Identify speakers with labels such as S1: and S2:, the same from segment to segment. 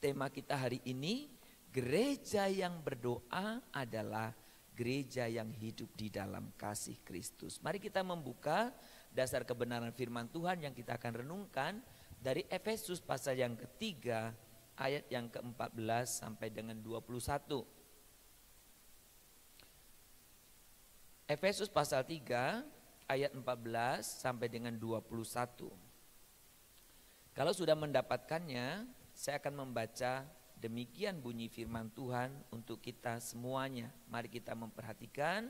S1: tema kita hari ini, gereja yang berdoa adalah gereja yang hidup di dalam kasih Kristus. Mari kita membuka dasar kebenaran firman Tuhan yang kita akan renungkan dari Efesus pasal yang ketiga ayat yang ke-14 sampai dengan 21. Efesus pasal 3 ayat 14 sampai dengan 21. Kalau sudah mendapatkannya, saya akan membaca demikian bunyi firman Tuhan untuk kita semuanya. Mari kita memperhatikan,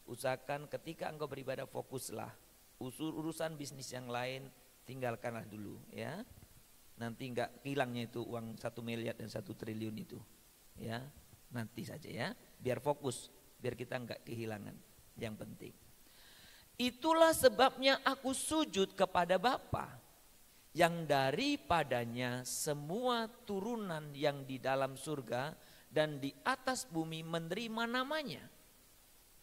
S1: usahakan ketika engkau beribadah fokuslah. Urusan bisnis yang lain tinggalkanlah dulu ya. Nanti enggak hilangnya itu uang 1 miliar dan 1 triliun itu. Ya, nanti saja ya. Biar fokus, biar kita enggak kehilangan yang penting. Itulah sebabnya aku sujud kepada Bapa, yang daripadanya semua turunan yang di dalam surga dan di atas bumi menerima namanya.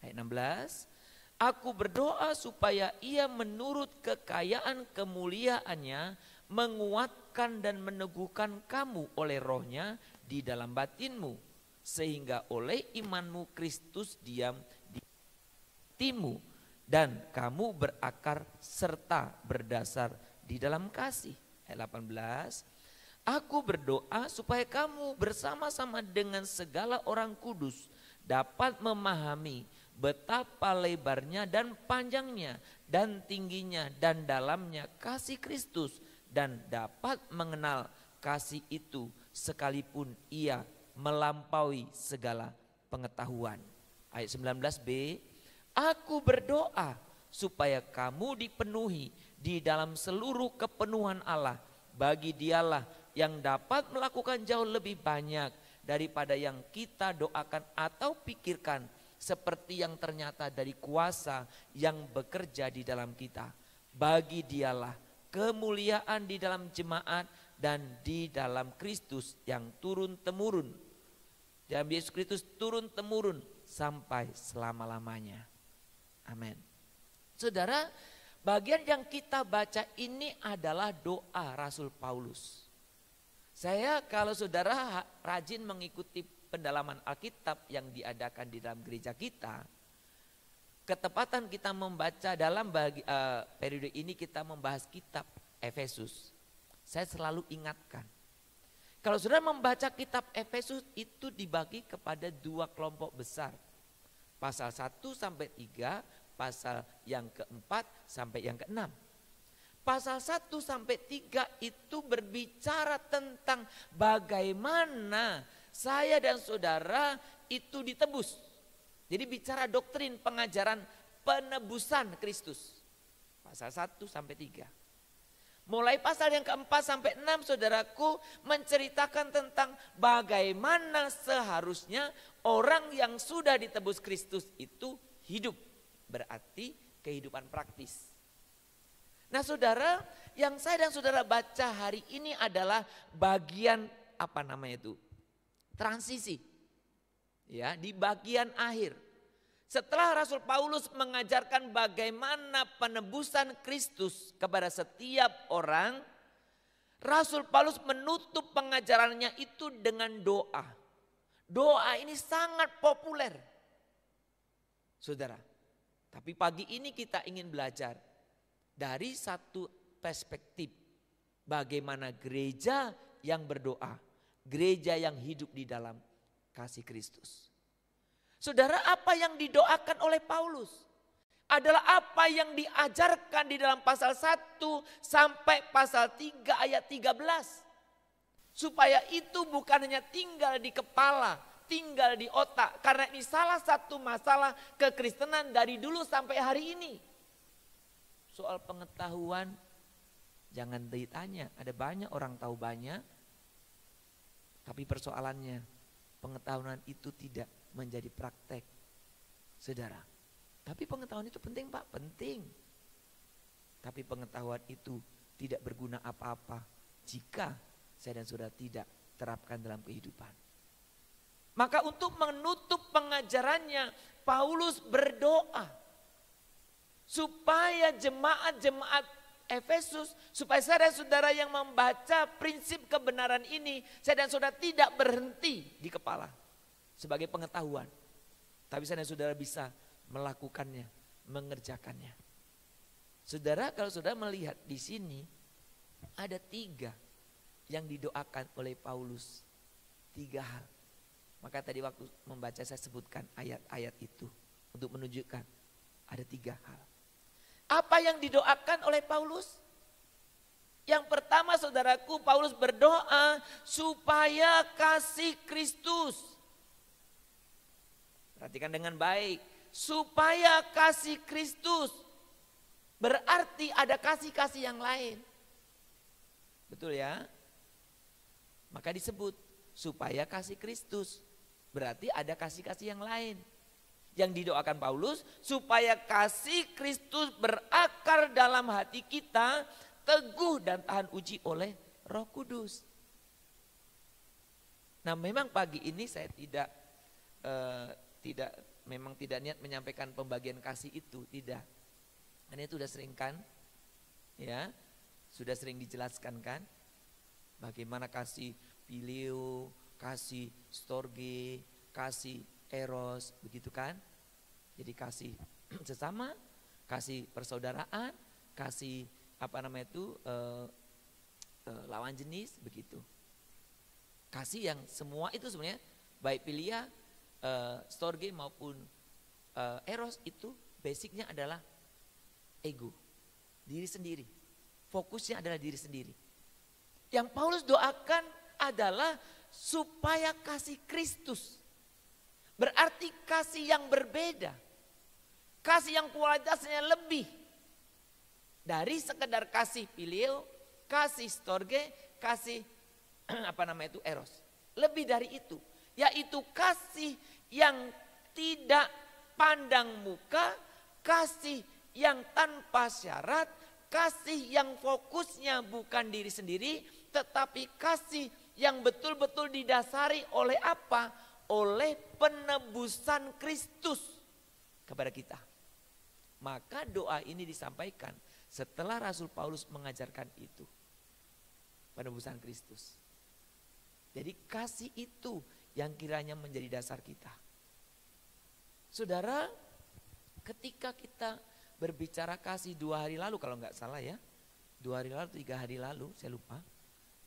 S1: Ayat 16, aku berdoa supaya ia menurut kekayaan kemuliaannya menguatkan dan meneguhkan kamu oleh rohnya di dalam batinmu, sehingga oleh imanmu Kristus diam di hatimu dan kamu berakar serta berdasar di dalam kasih. Ayat 18, aku berdoa supaya kamu bersama-sama dengan segala orang kudus dapat memahami betapa lebarnya dan panjangnya dan tingginya dan dalamnya kasih Kristus, dan dapat mengenal kasih itu sekalipun ia melampaui segala pengetahuan. Ayat 19b, aku berdoa supaya kamu dipenuhi di dalam seluruh kepenuhan Allah. Bagi Dialah yang dapat melakukan jauh lebih banyak daripada yang kita doakan atau pikirkan, seperti yang ternyata dari kuasa yang bekerja di dalam kita. Bagi Dialah kemuliaan di dalam jemaat dan di dalam Kristus yang turun-temurun. Dalam Yesus Kristus turun-temurun sampai selama-lamanya. Amin. Saudara, bagian yang kita baca ini adalah doa Rasul Paulus. Saya kalau saudara rajin mengikuti pendalaman Alkitab yang diadakan di dalam gereja kita, ketepatan kita membaca dalam periode ini kita membahas kitab Efesus. Saya selalu ingatkan, kalau saudara membaca kitab Efesus itu dibagi kepada 2 kelompok besar. Pasal 1 sampai 3, pasal yang ke-4 sampai yang ke-6. Pasal 1 sampai 3 itu berbicara tentang bagaimana saya dan saudara itu ditebus. Jadi bicara doktrin pengajaran penebusan Kristus. Pasal 1 sampai 3. Mulai pasal yang ke-4 sampai 6 saudaraku menceritakan tentang bagaimana seharusnya orang yang sudah ditebus Kristus itu hidup. Berarti kehidupan praktis. Nah saudara, yang saya dan saudara baca hari ini adalah bagian transisi. Ya, di bagian akhir. Setelah Rasul Paulus mengajarkan bagaimana penebusan Kristus kepada setiap orang, Rasul Paulus menutup pengajarannya itu dengan doa. Doa ini sangat populer. Saudara, tapi pagi ini kita ingin belajar dari satu perspektif bagaimana gereja yang berdoa, gereja yang hidup di dalam kasih Kristus. Saudara, apa yang didoakan oleh Paulus adalah apa yang diajarkan di dalam pasal 1 sampai pasal 3 ayat 13. Supaya itu bukan hanya tinggal di kepala, tinggal di otak. Karena ini salah satu masalah kekristenan dari dulu sampai hari ini. Soal pengetahuan jangan ditanya, ada banyak orang tahu banyak. Tapi persoalannya pengetahuan itu tidak menjadi praktek, saudara. Tapi pengetahuan itu penting Pak, penting. Tapi pengetahuan itu tidak berguna apa-apa jika saya dan saudara tidak terapkan dalam kehidupan. Maka untuk menutup pengajarannya, Paulus berdoa supaya jemaat-jemaat Efesus supaya saya dan saudara yang membaca prinsip kebenaran ini, saya dan saudara tidak berhenti di kepala sebagai pengetahuan. Tapi saya dan saudara bisa melakukannya, mengerjakannya. Saudara, kalau saudara melihat di sini ada 3 yang didoakan oleh Paulus. 3 hal. Maka tadi waktu membaca saya sebutkan ayat-ayat itu untuk menunjukkan ada 3 hal. Apa yang didoakan oleh Paulus? Yang pertama saudaraku, Paulus berdoa supaya kasih Kristus. Perhatikan dengan baik. Supaya kasih Kristus. Berarti ada kasih-kasih yang lain. Betul ya? Maka disebut supaya kasih Kristus. Berarti ada kasih-kasih yang lain. Yang didoakan Paulus supaya kasih Kristus berakar dalam hati kita, teguh dan tahan uji oleh Roh Kudus. Nah, memang pagi ini saya memang tidak niat menyampaikan pembagian kasih itu, tidak. Karena itu sudah sering kan, ya, sudah sering dijelaskan kan, bagaimana kasih Phileo, kasih Storge, kasih Eros, begitu kan? Jadi kasih sesama, kasih persaudaraan, kasih lawan jenis, begitu. Kasih yang semua itu sebenarnya baik Philia, Storge maupun Eros itu basicnya adalah ego, diri sendiri. Fokusnya adalah diri sendiri. Yang Paulus doakan adalah supaya kasih Kristus. Berarti kasih yang berbeda. Kasih yang kualitasnya lebih dari sekedar kasih Phileo, kasih Storge, kasih Eros. Lebih dari itu, yaitu kasih yang tidak pandang muka, kasih yang tanpa syarat, kasih yang fokusnya bukan diri sendiri, tetapi kasih yang betul-betul didasari oleh apa? Oleh penebusan Kristus kepada kita. Maka doa ini disampaikan setelah Rasul Paulus mengajarkan itu. Penebusan Kristus. Jadi kasih itu yang kiranya menjadi dasar kita. Saudara, ketika kita berbicara kasih 2 hari lalu kalau nggak salah ya. 2 hari lalu, 3 hari lalu, saya lupa.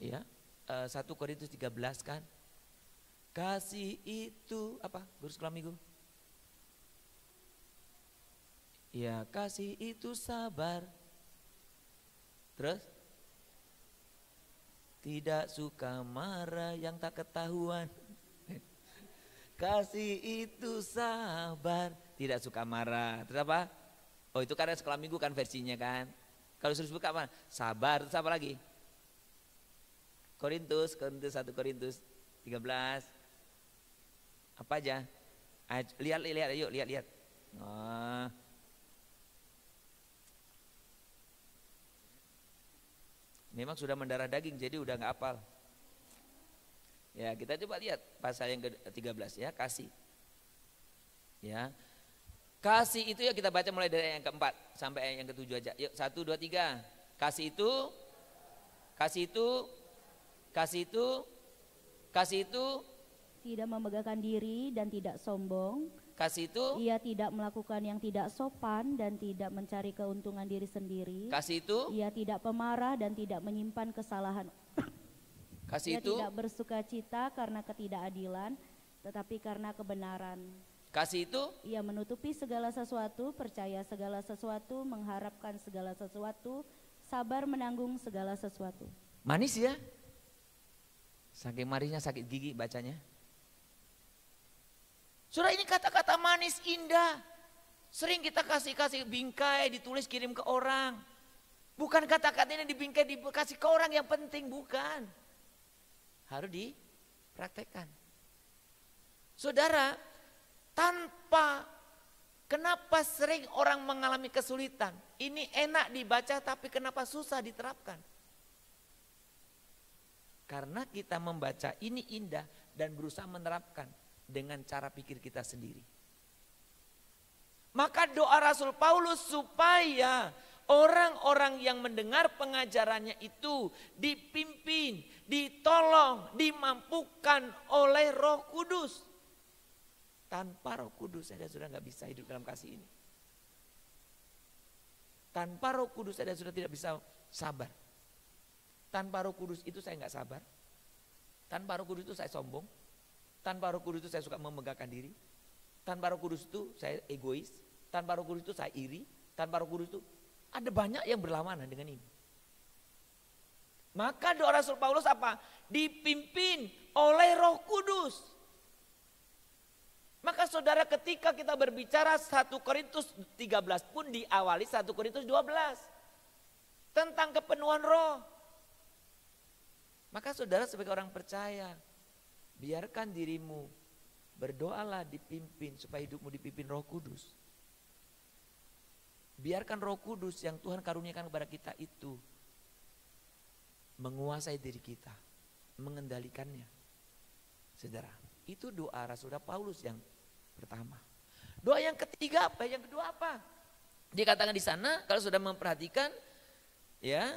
S1: Ya, 1 Korintus 13 kan. Kasih itu apa? Guru sekolah minggu. Ya, kasih itu sabar. Terus? Tidak suka marah yang tak ketahuan. Kasih itu sabar, tidak suka marah. Terus apa? Oh, itu karena sekolah minggu kan versinya kan. Kalau suruh buka apa? Sabar, terus apa lagi? Korintus 1 Korintus 13. Apa aja? Lihat, yuk lihat. Oh. Memang sudah mendarah daging jadi udah nggak hafal. Ya, kita coba lihat pasal yang ke-13 ya, kasih. Ya. Kasih itu ya kita baca mulai dari yang ke-4 sampai yang ke-7 aja. Yuk 1 2 3. Kasih itu
S2: tidak memegahkan diri dan tidak sombong.
S1: Kasih itu
S2: ia tidak melakukan yang tidak sopan dan tidak mencari keuntungan diri sendiri.
S1: Kasih itu
S2: ia tidak pemarah dan tidak menyimpan kesalahan.
S1: Kasih
S2: ia
S1: itu
S2: tidak bersuka cita karena ketidakadilan, tetapi karena kebenaran.
S1: Kasih itu
S2: ia menutupi segala sesuatu, percaya segala sesuatu, mengharapkan segala sesuatu, sabar menanggung segala sesuatu.
S1: Manis ya? Saking manisnya sakit gigi bacanya. Saudara, ini kata-kata manis indah. Sering kita kasih bingkai, ditulis kirim ke orang. Bukan kata-kata ini dibingkai, dikasih ke orang yang penting, bukan. Harus dipraktekkan. Saudara, kenapa sering orang mengalami kesulitan? Ini enak dibaca tapi kenapa susah diterapkan? Karena kita membaca ini indah dan berusaha menerapkan dengan cara pikir kita sendiri. Maka doa Rasul Paulus supaya Orang-orang yang mendengar pengajarannya itu dipimpin, ditolong, dimampukan oleh Roh Kudus. Tanpa Roh Kudus saya sudah nggak bisa hidup dalam kasih ini. Tanpa Roh Kudus saya sudah tidak bisa sabar. Tanpa Roh Kudus itu saya nggak sabar. Tanpa Roh Kudus itu saya sombong. Tanpa Roh Kudus itu saya suka memegahkan diri. Tanpa Roh Kudus itu saya egois. Tanpa Roh Kudus itu saya iri. Tanpa Roh Kudus itu ada banyak yang berlawanan dengan ini. Maka doa Rasul Paulus apa? Dipimpin oleh Roh Kudus. Maka saudara, ketika kita berbicara 1 Korintus 13 pun diawali 1 Korintus 12. Tentang kepenuhan roh. Maka saudara sebagai orang percaya, biarkan dirimu berdoalah dipimpin supaya hidupmu dipimpin Roh Kudus. Biarkan Roh Kudus yang Tuhan karuniakan kepada kita itu menguasai diri kita, mengendalikannya. Saudara, itu doa Rasul Paulus yang pertama. Doa yang ketiga apa? Yang kedua apa? Dikatakan di sana, kalau sudah memperhatikan, ya,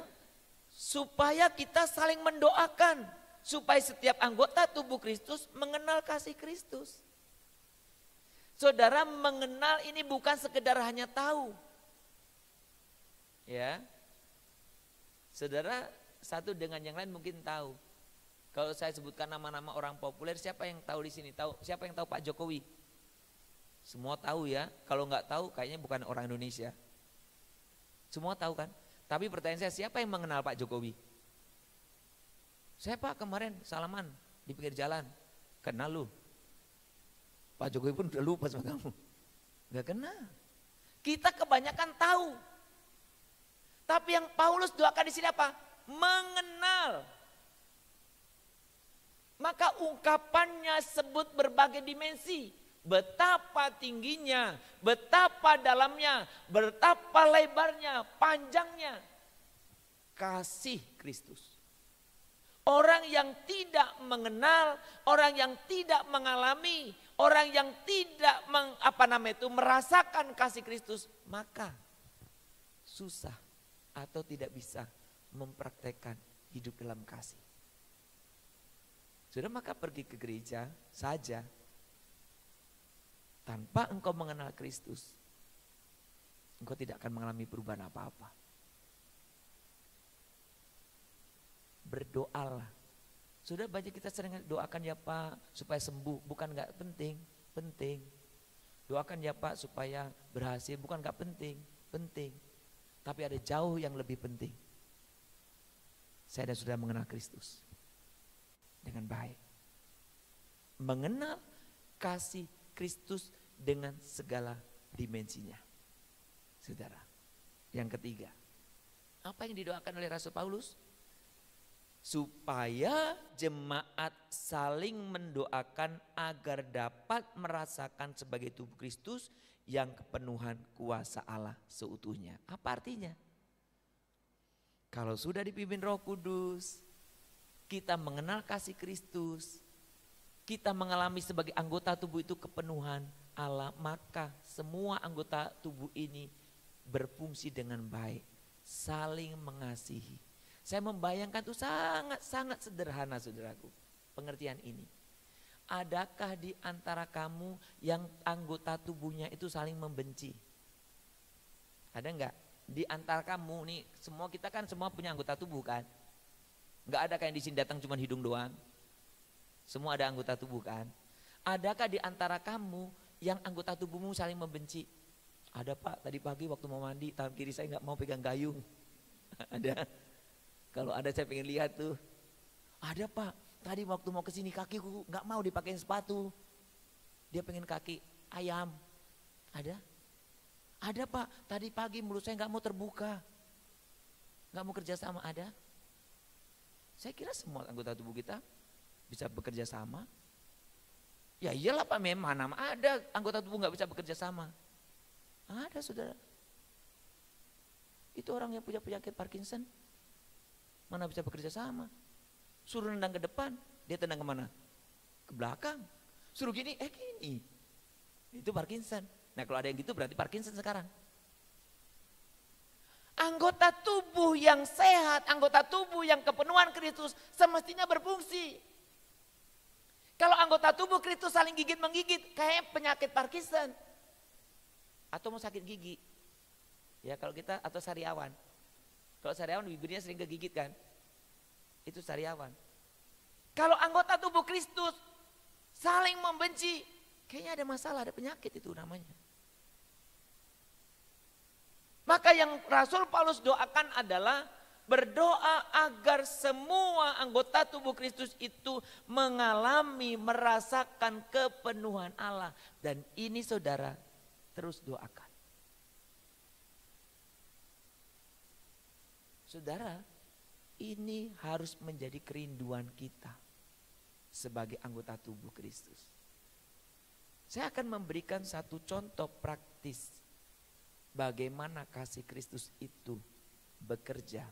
S1: supaya kita saling mendoakan, supaya setiap anggota tubuh Kristus mengenal kasih Kristus. Saudara, mengenal ini bukan sekedar hanya tahu. Ya, saudara, satu dengan yang lain mungkin tahu. Kalau saya sebutkan nama-nama orang populer, siapa yang tahu di sini? Tahu? Siapa yang tahu Pak Jokowi? Semua tahu ya. Kalau nggak tahu, kayaknya bukan orang Indonesia. Semua tahu kan? Tapi pertanyaan saya, siapa yang mengenal Pak Jokowi? Saya Pak kemarin salaman di pinggir jalan, kenal lu. Pak Jokowi pun udah lupa sama kamu. Nggak kenal. Kita kebanyakan tahu. Tapi yang Paulus doakan di sini apa? Mengenal. Maka ungkapannya sebut berbagai dimensi. Betapa tingginya, betapa dalamnya, betapa lebarnya, panjangnya. Kasih Kristus. Orang yang tidak mengenal, orang yang tidak mengalami, orang yang tidak merasakan kasih Kristus, maka susah atau tidak bisa mempraktekkan hidup dalam kasih. Sudah, maka pergi ke gereja saja tanpa engkau mengenal Kristus, engkau tidak akan mengalami perubahan apa-apa. Berdoalah. Sudah, banyak kita sering doakan ya Pak supaya sembuh, bukan gak penting, penting. Doakan ya Pak supaya berhasil, bukan gak penting, penting. Tapi ada jauh yang lebih penting. Saya dan sudah mengenal Kristus dengan baik. Mengenal kasih Kristus dengan segala dimensinya. Saudara, yang ketiga, apa yang didoakan oleh Rasul Paulus? Supaya jemaat saling mendoakan agar dapat merasakan sebagai tubuh Kristus yang kepenuhan kuasa Allah seutuhnya. Apa artinya? Kalau sudah dipimpin Roh Kudus, kita mengenal kasih Kristus, kita mengalami sebagai anggota tubuh itu kepenuhan Allah, maka semua anggota tubuh ini berfungsi dengan baik, saling mengasihi. Saya membayangkan itu sangat-sangat sederhana, saudaraku, pengertian ini. Adakah di antara kamu yang anggota tubuhnya itu saling membenci? Ada enggak? Di antara kamu nih, semua kita kan semua punya anggota tubuh kan? Enggak ada kayak di sini datang cuma hidung doang. Semua ada anggota tubuh kan? Adakah di antara kamu yang anggota tubuhmu saling membenci? Ada Pak, tadi pagi waktu mau mandi tangan kiri saya enggak mau pegang gayung. Ada. Kalau ada saya pengen lihat tuh. Ada Pak, tadi waktu mau kesini kakiku nggak mau dipakein sepatu. Dia pengen kaki ayam. Ada? Ada Pak, tadi pagi mulut saya nggak mau terbuka. Nggak mau kerja sama, ada? Saya kira semua anggota tubuh kita bisa bekerja sama. Ya iyalah Pak, memang ada anggota tubuh nggak bisa bekerja sama. Ada saudara. Itu orang yang punya penyakit Parkinson. Mana bisa bekerja sama? Suruh nendang ke depan, dia tendang kemana? Ke belakang. Suruh gini, gini. Itu Parkinson. Nah kalau ada yang gitu berarti Parkinson sekarang. Anggota tubuh yang sehat, anggota tubuh yang kepenuhan Kristus semestinya berfungsi. Kalau anggota tubuh Kristus saling gigit-menggigit, kayak penyakit Parkinson. Atau mau sakit gigi. Ya kalau kita, atau sariawan. Kalau sariawan bibirnya sering kegigit kan. Itu sariawan. Kalau anggota tubuh Kristus saling membenci, kayaknya ada masalah, ada penyakit itu namanya. Maka yang Rasul Paulus doakan adalah berdoa agar semua anggota tubuh Kristus itu mengalami, merasakan kepenuhan Allah. Dan ini saudara terus doakan. Saudara, ini harus menjadi kerinduan kita sebagai anggota tubuh Kristus. Saya akan memberikan satu contoh praktis bagaimana kasih Kristus itu bekerja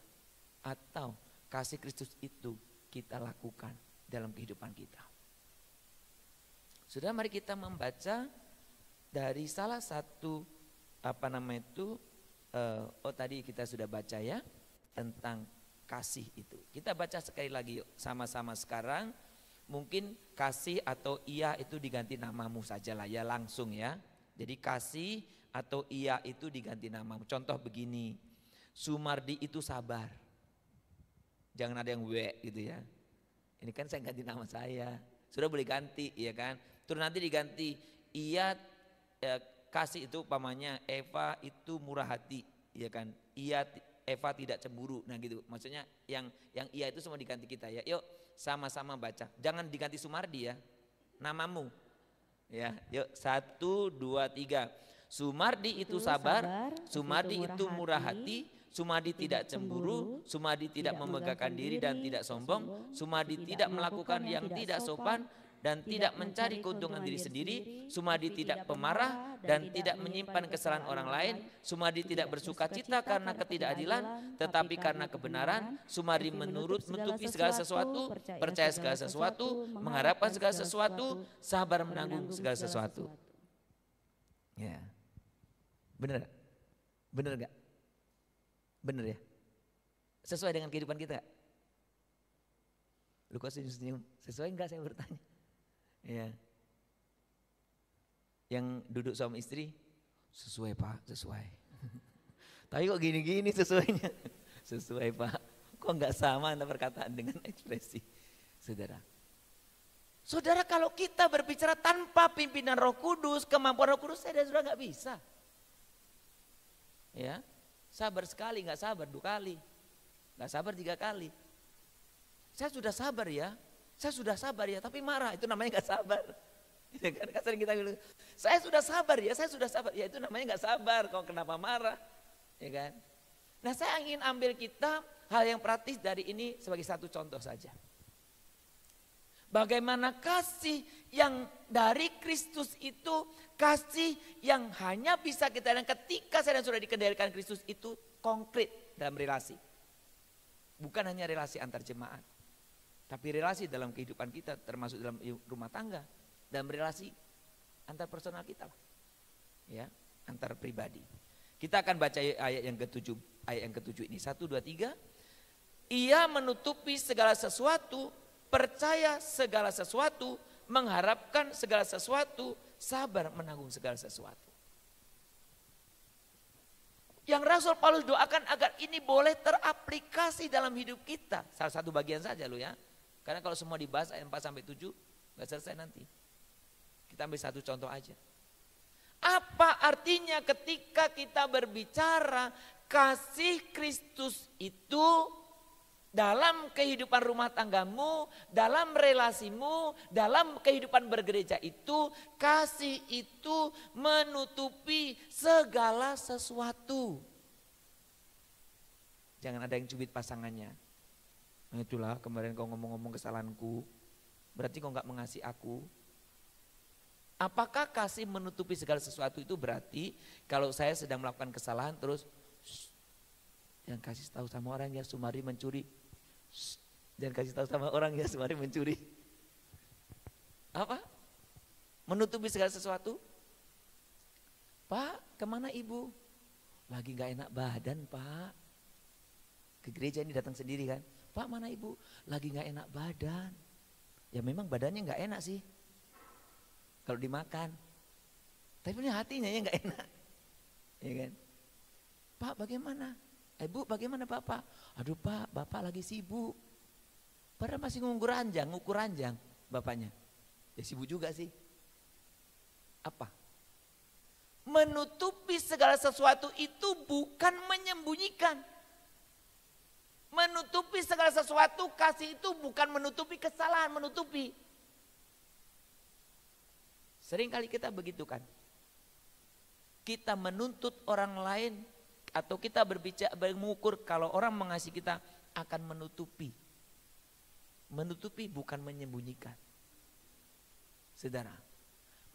S1: atau kasih Kristus itu kita lakukan dalam kehidupan kita. Sudah, mari kita membaca dari salah satu tadi kita sudah baca ya tentang kasih itu. Kita baca sekali lagi yuk sama-sama sekarang. Mungkin kasih atau iya itu diganti namamu saja lah ya langsung ya. Jadi kasih atau iya itu diganti namamu. Contoh begini, Sumardi itu sabar. Jangan ada yang we gitu ya. Ini kan saya ganti nama saya. Sudah boleh ganti ya kan. Terus nanti diganti iya kasih itu umpamanya Eva itu murah hati ya kan. Iya Eva tidak cemburu. Nah gitu. Maksudnya yang iya itu semua diganti kita ya. Yuk sama-sama baca. Jangan diganti Sumardi ya. Namamu. Ya, yuk 1, 2, 3. Sumardi itu sabar, Sumardi itu murah hati, Sumardi tidak cemburu, Sumardi tidak memegahkan diri dan tidak sombong, Sumardi tidak melakukan yang tidak sopan dan tidak mencari keuntungan diri sendiri, Sumardi tidak pemarah dan tidak menyimpan kesalahan orang lain, Sumardi tidak bersuka cita karena ketidakadilan tetapi karena kebenaran, Sumardi menutupi segala sesuatu, percaya segala sesuatu, mengharapkan segala sesuatu, sabar menanggung segala sesuatu. Ya. Bener? Bener gak? Bener ya? Sesuai dengan kehidupan kita gak? Lu kok senyum-senyum? Sesuai enggak saya bertanya? Ya. Yang duduk suami istri, sesuai Pak, sesuai. Tapi kok gini-gini sesuainya? Sesuai Pak. Kok enggak sama antara perkataan dengan ekspresi? Saudara. Saudara, kalau kita berbicara tanpa pimpinan Roh Kudus, kemampuan Roh Kudus, saya sudah enggak bisa. Ya, sabar sekali, enggak sabar 2 kali. Enggak sabar 3 kali. Saya sudah sabar ya. Saya sudah sabar ya, tapi marah, itu namanya gak sabar. Ya kan, sering kita bilang, saya sudah sabar ya, saya sudah sabar. Ya itu namanya gak sabar, kok kenapa marah? Ya kan? Nah saya ingin ambil kita hal yang praktis dari ini sebagai satu contoh saja. Bagaimana kasih yang dari Kristus itu, kasih yang hanya bisa kita dan ketika saya dan sudah dikendalikan Kristus itu konkret dalam relasi. Bukan hanya relasi antar jemaat. Tapi relasi dalam kehidupan kita termasuk dalam rumah tangga, dalam relasi antar personal kita lah. Ya, antar pribadi. Kita akan baca ayat yang ke-7 ini. 1, 2, 3. Ia menutupi segala sesuatu, percaya segala sesuatu, mengharapkan segala sesuatu, sabar menanggung segala sesuatu. Yang Rasul Paulus doakan agar ini boleh teraplikasi dalam hidup kita. Salah satu bagian saja loh ya. Karena kalau semua dibahas ayat 4-7 gak selesai nanti. Kita ambil satu contoh aja. Apa artinya ketika kita berbicara kasih Kristus itu dalam kehidupan rumah tanggamu, dalam relasimu, dalam kehidupan bergereja itu, kasih itu menutupi segala sesuatu. Jangan ada yang cubit pasangannya. Nah itulah kemarin kau ngomong-ngomong kesalahanku, berarti kau gak mengasihi aku. Apakah kasih menutupi segala sesuatu itu berarti kalau saya sedang melakukan kesalahan terus jangan kasih tahu sama orang ya Sumardi mencuri. Jangan kasih tahu sama orang ya Sumardi mencuri. Apa? Menutupi segala sesuatu? Pak, kemana ibu? Lagi gak enak badan Pak. Ke gereja ini datang sendiri kan. Pak mana ibu? Lagi gak enak badan. Ya memang badannya gak enak sih. Kalau dimakan. Tapi ini hatinya yang gak enak. Ya kan? Pak bagaimana? Ibu bagaimana Bapak? Aduh Pak, Bapak lagi sibuk. Padahal masih ngukur ranjang bapaknya. Ya sibuk juga sih. Apa? Menutupi segala sesuatu itu bukan menyembunyikan. Menutupi segala sesuatu, kasih itu bukan menutupi kesalahan, menutupi. Seringkali kita begitu kan. Kita menuntut orang lain atau kita berbicara mengukur kalau orang mengasihi kita akan menutupi. Menutupi bukan menyembunyikan. Saudara,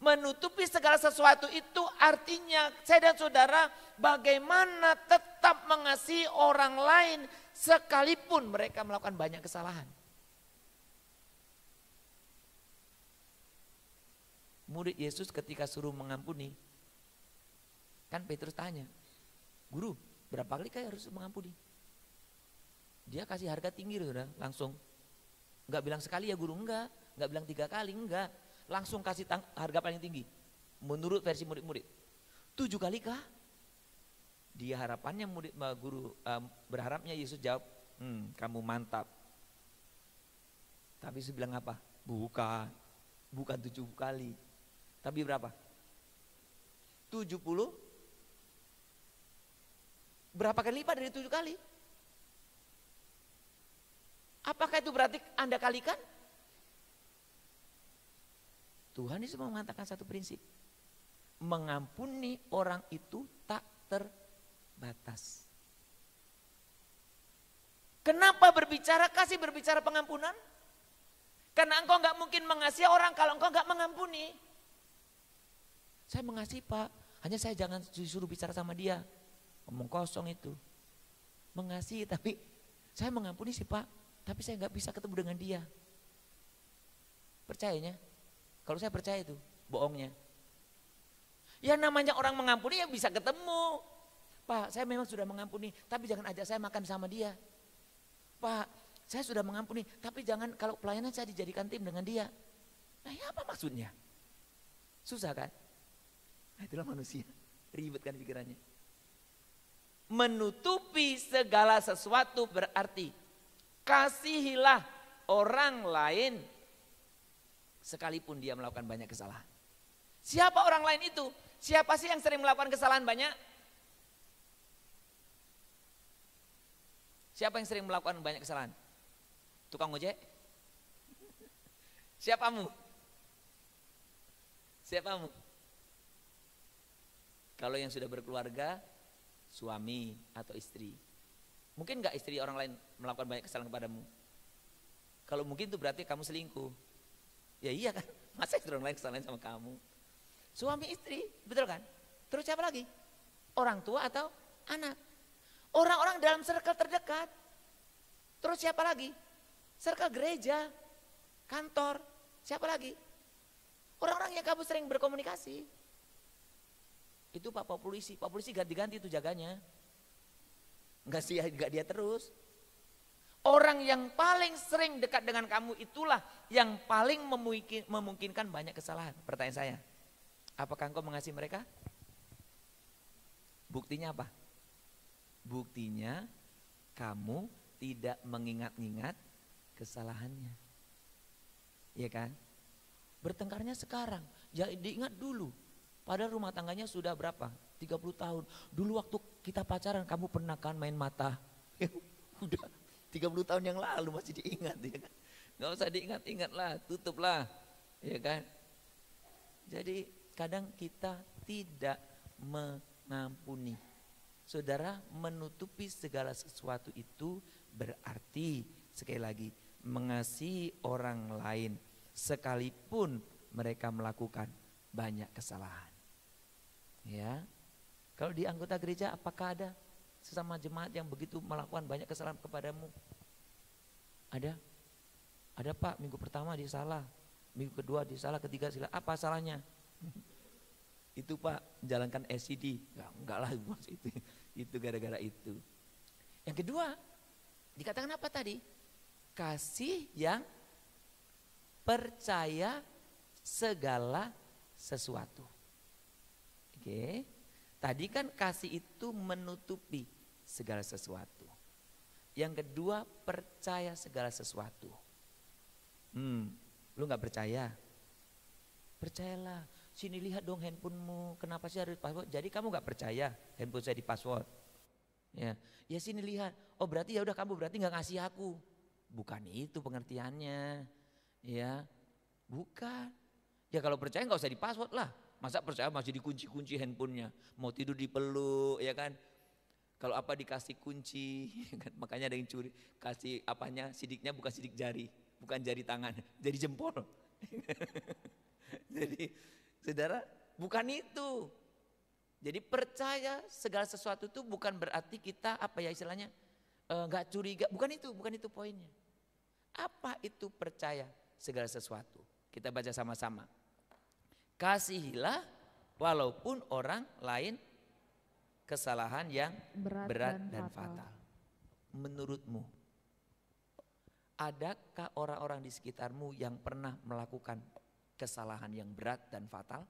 S1: menutupi segala sesuatu itu artinya saya dan saudara bagaimana tetap mengasihi orang lain sekalipun mereka melakukan banyak kesalahan. Murid Yesus ketika suruh mengampuni, kan Petrus tanya, Guru berapa kali kayak harus mengampuni? Dia kasih harga tinggi saudara, langsung. Enggak bilang sekali ya guru, enggak bilang 3 kali, enggak. Langsung kasih harga paling tinggi. Menurut versi murid-murid. 7 kali kah? Dia harapannya guru berharapnya Yesus jawab, kamu mantap. Tapi Yesus bilang apa? Bukan 7 kali. Tapi berapa? 70. Berapa kali lipat dari 7 kali? Apakah itu berarti Anda kalikan? Tuhan Yesus mengatakan satu prinsip. Mengampuni orang itu tak terbatas. Kenapa kasih berbicara pengampunan? Karena engkau gak mungkin mengasihi orang kalau engkau gak mengampuni. Saya mengasihi Pak, hanya saya jangan disuruh bicara sama dia. Ngomong kosong itu. Mengasihi tapi saya mengampuni sih Pak, tapi saya gak bisa ketemu dengan dia. Percayanya? Kalau saya percaya itu, bohongnya. Ya namanya orang mengampuni ya bisa ketemu. Pak, saya memang sudah mengampuni, tapi jangan ajak saya makan sama dia. Pak, saya sudah mengampuni, tapi jangan kalau pelayanan saya dijadikan tim dengan dia. Nah ya apa maksudnya? Susah kan? Nah, itulah manusia, ribet kan pikirannya. Menutupi segala sesuatu berarti kasihilah orang lain sekalipun dia melakukan banyak kesalahan. Siapa orang lain itu? Siapa sih yang sering melakukan kesalahan banyak? Siapa yang sering melakukan banyak kesalahan? Tukang ojek? Siapamu? Siapamu? Kalau yang sudah berkeluarga, suami atau istri. Mungkin gak istri orang lain melakukan banyak kesalahan kepadamu? Kalau mungkin itu berarti kamu selingkuh. Ya iya kan, masa istri orang lain kesalahan sama kamu? Suami istri, betul kan? Terus siapa lagi? Orang tua atau anak? Orang-orang dalam circle terdekat. Terus siapa lagi? Circle gereja, kantor, siapa lagi? Orang-orang yang kamu sering berkomunikasi. Itu Pak Polisi ganti-ganti itu jaganya. Enggak dia terus. Orang yang paling sering dekat dengan kamu itulah yang paling memungkinkan banyak kesalahan. Pertanyaan saya, apakah engkau mengasihi mereka? Buktinya apa? Buktinya kamu tidak mengingat-ingat kesalahannya. Iya kan? Bertengkarnya sekarang, jadi diingat dulu. Padahal rumah tangganya sudah berapa? 30 tahun. Dulu waktu kita pacaran kamu pernah kan main mata? Udah 30 tahun yang lalu masih diingat ya kan? Gak usah diingat-ingat lah, tutup lah. Ya kan? Jadi kadang kita tidak mengampuni. Saudara, menutupi segala sesuatu itu berarti sekali lagi mengasihi orang lain sekalipun mereka melakukan banyak kesalahan. Ya. Kalau di anggota gereja apakah ada sesama jemaat yang begitu melakukan banyak kesalahan kepadamu? Ada? Ada Pak, minggu pertama dia salah, minggu kedua dia salah, ketiga salah. Apa salahnya? Itu Pak, menjalankan SCD. Enggak lah itu. Itu gara-gara itu. Yang kedua, dikatakan apa tadi? Kasih yang percaya segala sesuatu. Oke. Tadi kan kasih itu menutupi segala sesuatu. Yang kedua, percaya segala sesuatu. Lu gak percaya? Percayalah. Sini lihat dong handphonemu. Kenapa sih harus password? Jadi kamu gak percaya handphone saya di password? Ya sini lihat. Oh berarti ya udah kamu berarti gak ngasih aku. Bukan itu pengertiannya. Ya, bukan. Ya kalau percaya gak usah di password lah. Masa percaya masih dikunci-kunci handphonenya. Mau tidur dipeluk ya kan. Kalau apa dikasih kunci. Makanya ada yang curi. Kasih apanya sidiknya bukan sidik jari. Bukan jari tangan. Jari jempol. Jadi saudara bukan itu. Jadi percaya segala sesuatu itu bukan berarti kita apa ya istilahnya. Gak curiga. Bukan itu poinnya. Apa itu percaya segala sesuatu? Kita baca sama-sama. Kasihilah walaupun orang lain kesalahan yang berat dan fatal. Menurutmu, adakah orang-orang di sekitarmu yang pernah melakukan kesalahan yang berat dan fatal?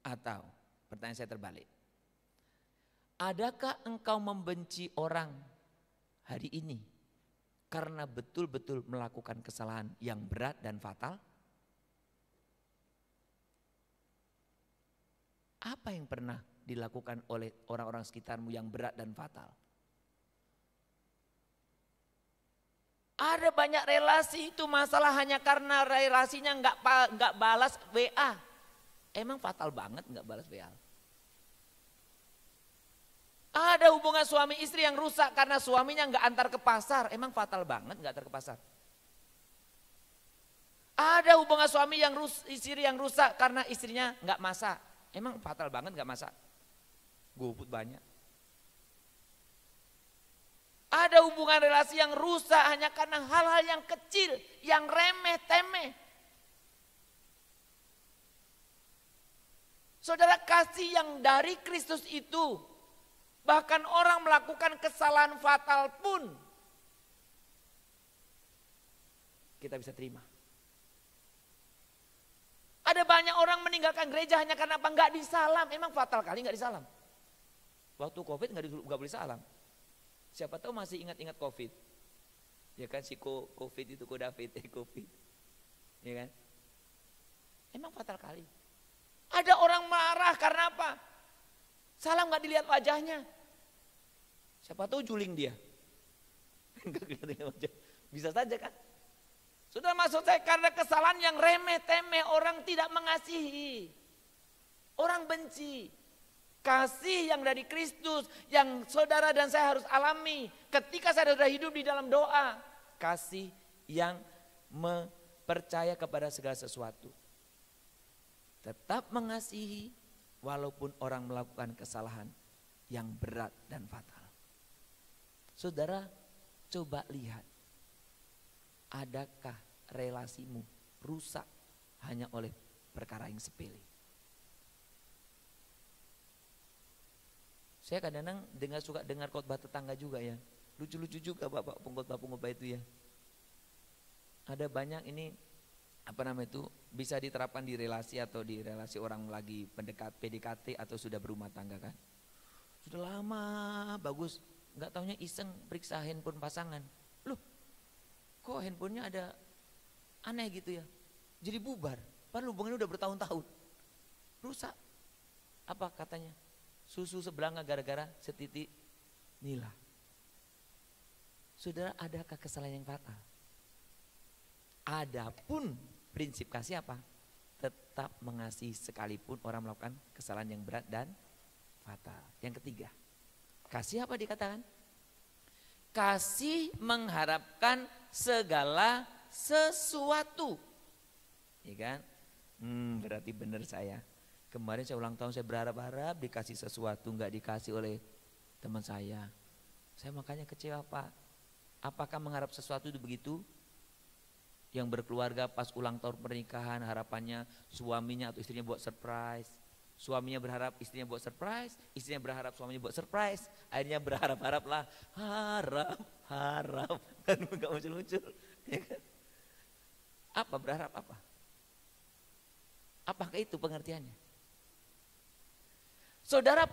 S1: Atau, pertanyaan saya terbalik. Adakah engkau membenci orang hari ini karena betul-betul melakukan kesalahan yang berat dan fatal? Apa yang pernah dilakukan oleh orang-orang sekitarmu yang berat dan fatal? Ada banyak relasi itu masalah hanya karena relasinya nggak balas WA. Emang fatal banget nggak balas WA? Ada hubungan suami istri yang rusak karena suaminya nggak antar ke pasar. Emang fatal banget nggak antar ke pasar? Ada hubungan suami istri yang rusak karena istrinya nggak masak. Emang fatal banget nggak masak? Goput banyak. Ada hubungan relasi yang rusak hanya karena hal-hal yang kecil, yang remeh-temeh. Saudara, kasih yang dari Kristus itu, bahkan orang melakukan kesalahan fatal pun kita bisa terima. Ada banyak orang meninggalkan gereja hanya karena apa? Enggak disalam. Emang fatal kali enggak disalam. Waktu COVID enggak boleh salam. Siapa tahu masih ingat-ingat COVID. Ya kan si COVID itu David COVID. Ya kan? Emang fatal kali. Ada orang marah karena apa? Salam enggak dilihat wajahnya. Siapa tahu juling dia. Enggak kelihatan wajah. Bisa saja kan? Sudah maksud saya karena kesalahan yang remeh-temeh, orang tidak mengasihi. Orang benci. Kasih yang dari Kristus yang saudara dan saya harus alami ketika saya sudah hidup di dalam doa. Kasih yang percaya kepada segala sesuatu. Tetap mengasihi walaupun orang melakukan kesalahan yang berat dan fatal. Saudara, coba lihat. Adakah relasimu rusak hanya oleh perkara yang sepele? Saya kadang-kadang suka dengar khotbah tetangga juga ya. Lucu-lucu juga bapak pengkhotbah itu ya. Ada banyak ini bisa diterapkan di relasi atau di relasi orang lagi PDKT atau sudah berumah tangga kan. Sudah lama bagus, nggak taunya iseng periksa handphone pasangan. Loh, kok handphonenya ada aneh gitu ya. Jadi bubar, padahal hubungannya udah bertahun-tahun. Rusak. Apa katanya? Susu sebelah gara-gara setitik nila. Saudara, adakah kesalahan yang fatal? Adapun prinsip kasih apa? Tetap mengasihi sekalipun orang melakukan kesalahan yang berat dan fatal. Yang ketiga, kasih apa dikatakan? Kasih mengharapkan segala sesuatu. Ya kan? Berarti benar saya. Kemarin saya ulang tahun saya berharap-harap dikasih sesuatu, enggak dikasih oleh teman saya. Saya makanya kecewa Pak. Apakah mengharap sesuatu itu begitu? Yang berkeluarga pas ulang tahun pernikahan harapannya suaminya atau istrinya buat surprise. Suaminya berharap istrinya buat surprise, istrinya berharap suaminya buat surprise. Akhirnya berharap-haraplah, harap, dan enggak muncul-muncul. Ya kan? Apa berharap apa? Apakah itu pengertiannya? Saudara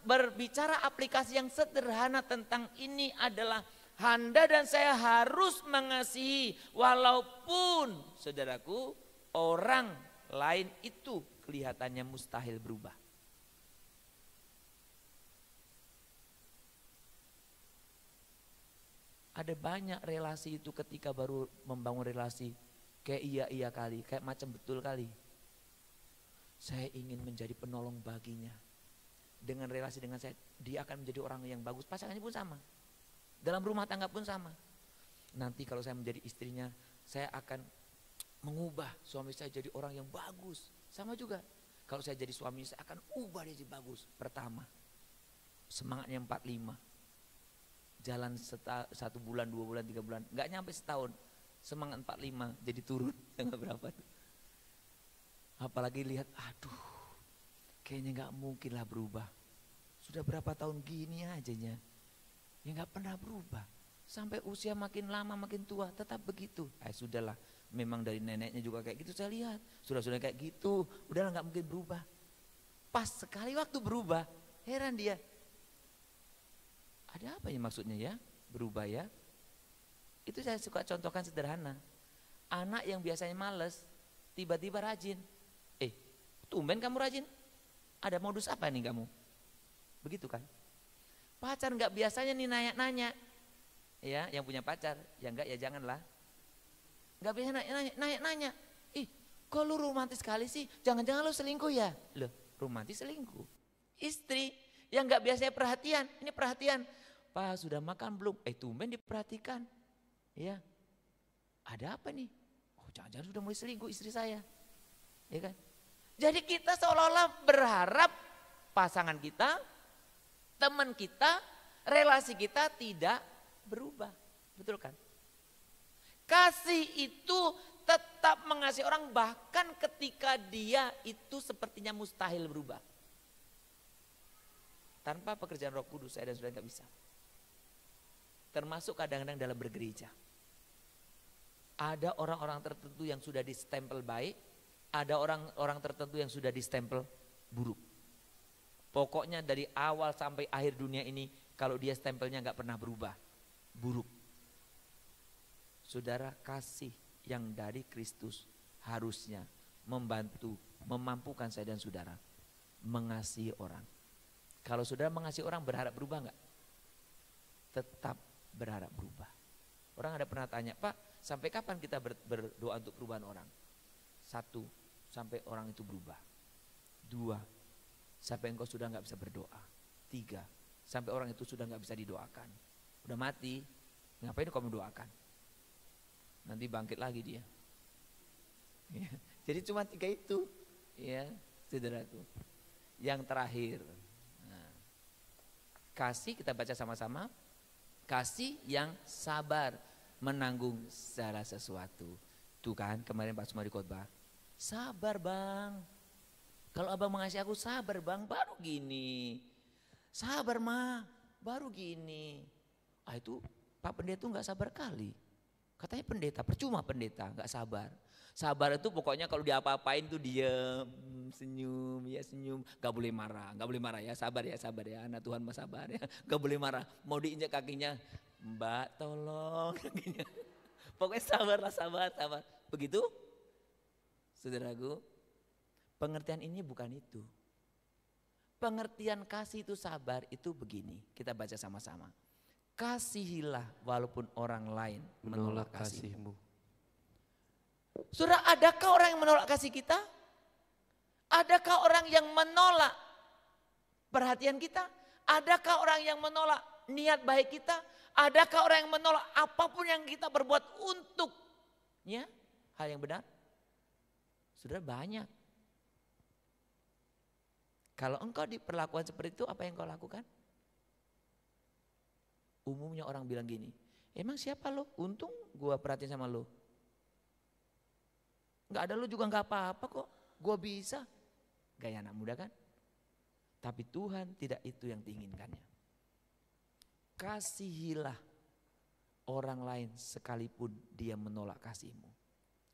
S1: berbicara aplikasi yang sederhana tentang ini adalah Anda dan saya harus mengasihi walaupun saudaraku orang lain itu kelihatannya mustahil berubah. Ada banyak relasi itu ketika baru membangun relasi kayak iya kali, kayak macam betul kali. Saya ingin menjadi penolong baginya. Dengan relasi dengan saya, dia akan menjadi orang yang bagus. Pasangannya pun sama. Dalam rumah tangga pun sama. Nanti kalau saya menjadi istrinya, saya akan mengubah suami saya jadi orang yang bagus. Sama juga. Kalau saya jadi suami, saya akan ubah dia jadi bagus. Pertama, semangatnya 45. Jalan 1 bulan, 2 bulan, 3 bulan. Nggak nyampe setahun. Semangat 45 jadi turun. Enggak berapa tuh. Apalagi lihat, aduh, kayaknya nggak mungkin lah berubah. Sudah berapa tahun gini ajanya. Ya nggak pernah berubah. Sampai usia makin lama makin tua tetap begitu. Sudahlah, memang dari neneknya juga kayak gitu saya lihat. Sudah kayak gitu, udahlah nggak mungkin berubah. Pas sekali waktu berubah, heran dia. Ada apa ya maksudnya ya? Berubah ya? Itu saya suka contohkan sederhana. Anak yang biasanya males, tiba-tiba rajin. Tumben kamu rajin? Ada modus apa nih kamu? Begitu kan? Pacar nggak biasanya nih nanya-nanya. Ya, yang punya pacar, ya enggak ya janganlah. Nggak biasa nanya-nanya. Kok lu romantis sekali sih? Jangan-jangan lu selingkuh ya? Loh, romantis selingkuh. Istri yang nggak biasanya perhatian, ini perhatian. Pak sudah makan belum? Tumben diperhatikan. Ya, ada apa nih? Oh jangan-jangan sudah mulai selingkuh istri saya. Ya kan? Jadi kita seolah-olah berharap pasangan kita, teman kita, relasi kita tidak berubah. Betul kan? Kasih itu tetap mengasihi orang bahkan ketika dia itu sepertinya mustahil berubah. Tanpa pekerjaan Roh Kudus saya dan saudara nggak bisa. Termasuk kadang-kadang dalam bergereja. Ada orang-orang tertentu yang sudah distempel baik, ada orang-orang tertentu yang sudah distempel buruk. Pokoknya dari awal sampai akhir dunia ini kalau dia stempelnya nggak pernah berubah, buruk. Saudara, kasih yang dari Kristus harusnya membantu, memampukan saya dan saudara mengasihi orang. Kalau saudara mengasihi orang berharap berubah nggak? Tetap berharap berubah. Orang ada pernah tanya, Pak, sampai kapan kita berdoa untuk perubahan orang? 1, sampai orang itu berubah. 2, sampai engkau sudah nggak bisa berdoa. 3, sampai orang itu sudah nggak bisa didoakan. Udah mati, ngapain kau mendoakan? Nanti bangkit lagi dia. Ya. Jadi cuma 3 itu, ya, saudaraku. Yang terakhir, kasih kita baca sama-sama. Kasih yang sabar menanggung segala sesuatu. Tuh kan kemarin Pak Sumadi khotbah. Sabar bang. Kalau abang mengasihi aku sabar bang, baru gini. Sabar mah, baru gini. Itu Pak Pendeta tuh gak sabar kali. Katanya pendeta, percuma pendeta gak sabar. Sabar itu pokoknya kalau diapa-apain tuh diam, senyum, ya senyum. Gak boleh marah ya, sabar ya anak Tuhan mah sabar ya. Gak boleh marah, mau diinjak kakinya, Mbak tolong kakinya. Pokoknya sabarlah, sabar. Begitu? Saudaraku, pengertian ini bukan itu. Pengertian kasih itu sabar itu begini. Kita baca sama-sama. Kasihilah walaupun orang lain menolak kasihmu. Saudara, adakah orang yang menolak kasih kita? Adakah orang yang menolak perhatian kita? Adakah orang yang menolak niat baik kita? Adakah orang yang menolak apapun yang kita berbuat untuknya? Hal yang benar? Saudara, banyak. Kalau engkau diperlakukan seperti itu, apa yang kau lakukan? Umumnya orang bilang gini, emang siapa lo? Untung gua perhatiin sama lo. Gak ada lo juga gak apa-apa kok, gua bisa. Gaya anak muda kan? Tapi Tuhan tidak itu yang diinginkannya. Kasihilah orang lain sekalipun dia menolak kasihmu.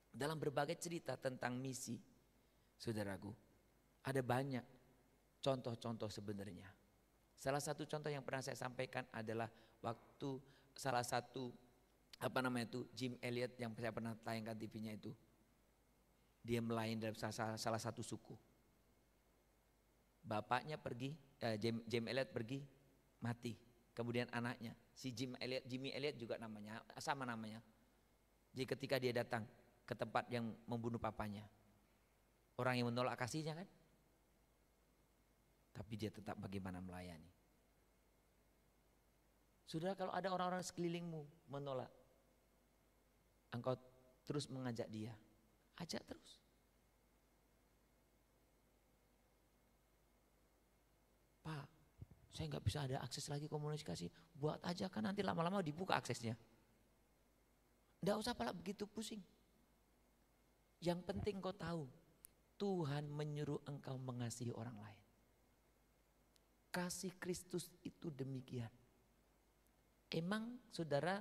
S1: Dalam berbagai cerita tentang misi, saudaraku, ada banyak contoh-contoh sebenarnya. Salah satu contoh yang pernah saya sampaikan adalah waktu salah satu Jim Elliot yang saya pernah tayangkan TV-nya itu. Dia melayani dalam salah satu suku. Bapaknya pergi, Jim Elliot pergi, mati. Kemudian anaknya, si Jimmy Elliot juga sama namanya. Jadi ketika dia datang ke tempat yang membunuh papanya, orang yang menolak kasihnya kan, tapi dia tetap bagaimana melayani. Saudara, kalau ada orang-orang sekelilingmu menolak, engkau terus mengajak dia, ajak terus. Pak, saya nggak bisa ada akses lagi komunikasi, buat aja kan nanti lama-lama dibuka aksesnya. Nggak usah pala begitu pusing. Yang penting kau tahu, Tuhan menyuruh engkau mengasihi orang lain. Kasih Kristus itu demikian. Emang saudara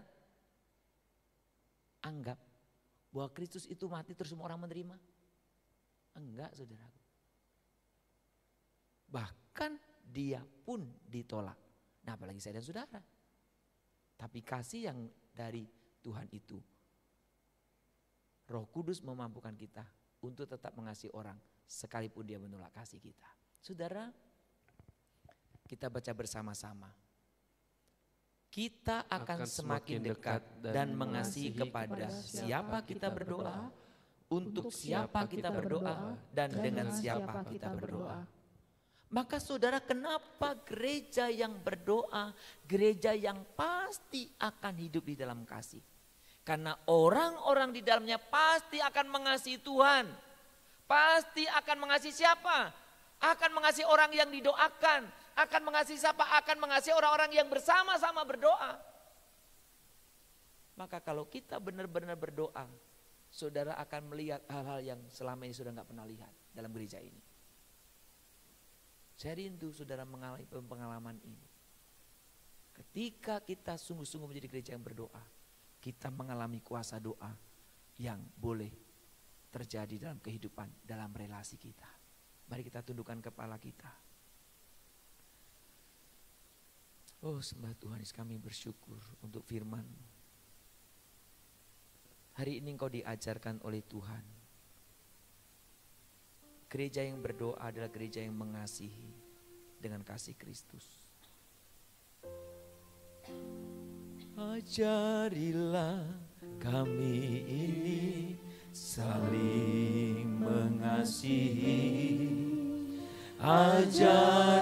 S1: anggap bahwa Kristus itu mati terus semua orang menerima? Enggak, saudaraku. Bahkan dia pun ditolak. Nah, apalagi saya dan saudara. Tapi kasih yang dari Tuhan itu, Roh Kudus memampukan kita untuk tetap mengasihi orang sekalipun dia menolak kasih kita. Saudara, kita baca bersama-sama. Kita akan semakin dekat dan mengasihi kepada siapa kita berdoa, untuk siapa kita berdoa, dan dengan siapa kita berdoa. Maka saudara, kenapa gereja yang berdoa, gereja yang pasti akan hidup di dalam kasih? Karena orang-orang di dalamnya pasti akan mengasihi Tuhan. Pasti akan mengasihi siapa? Akan mengasihi orang yang didoakan. Akan mengasihi siapa? Akan mengasihi orang-orang yang bersama-sama berdoa. Maka kalau kita benar-benar berdoa, saudara akan melihat hal-hal yang selama ini sudah nggak pernah lihat dalam gereja ini. Saya rindu saudara mengalami pengalaman ini. Ketika kita sungguh-sungguh menjadi gereja yang berdoa, kita mengalami kuasa doa yang boleh terjadi dalam kehidupan, dalam relasi kita. Mari kita tundukkan kepala kita. Oh, sembah Tuhan, kami bersyukur untuk firman-Mu. Hari ini Engkau diajarkan oleh Tuhan. Gereja yang berdoa adalah gereja yang mengasihi dengan kasih Kristus. Ajarilah kami ini saling mengasihi. Ajarilah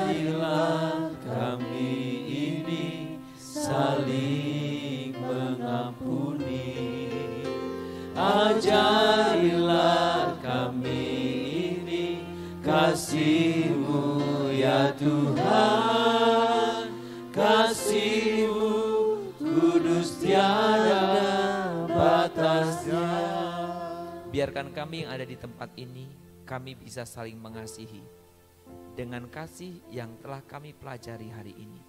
S1: kami ini saling mengampuni. Ajarilah kami ini kasih-Mu ya Tuhan, kasih-Mu kudus tiada batasnya. Biarkan kami yang ada di tempat ini, kami bisa saling mengasihi dengan kasih yang telah kami pelajari hari ini.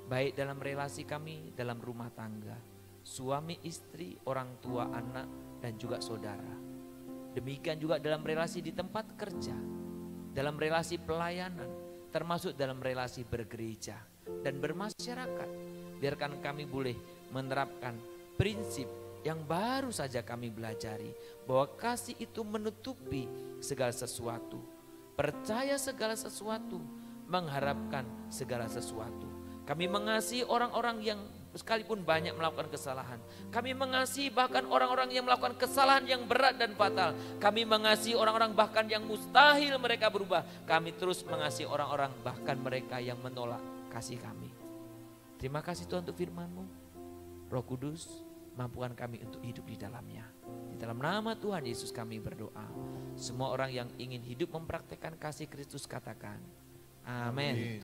S1: Baik dalam relasi kami, dalam rumah tangga, suami istri, orang tua anak, dan juga saudara. Demikian juga dalam relasi di tempat kerja, dalam relasi pelayanan, termasuk dalam relasi bergereja dan bermasyarakat. Biarkan kami boleh menerapkan prinsip yang baru saja kami belajari, bahwa kasih itu menutupi segala sesuatu, percaya segala sesuatu, mengharapkan segala sesuatu. Kami mengasihi orang-orang yang sekalipun banyak melakukan kesalahan. Kami mengasihi bahkan orang-orang yang melakukan kesalahan yang berat dan fatal. Kami mengasihi orang-orang bahkan yang mustahil mereka berubah. Kami terus mengasihi orang-orang bahkan mereka yang menolak kasih kami. Terima kasih Tuhan untuk firman-Mu. Roh Kudus, mampukan kami untuk hidup di dalamnya. Di dalam nama Tuhan Yesus kami berdoa. Semua orang yang ingin hidup mempraktekkan kasih Kristus katakan, amin.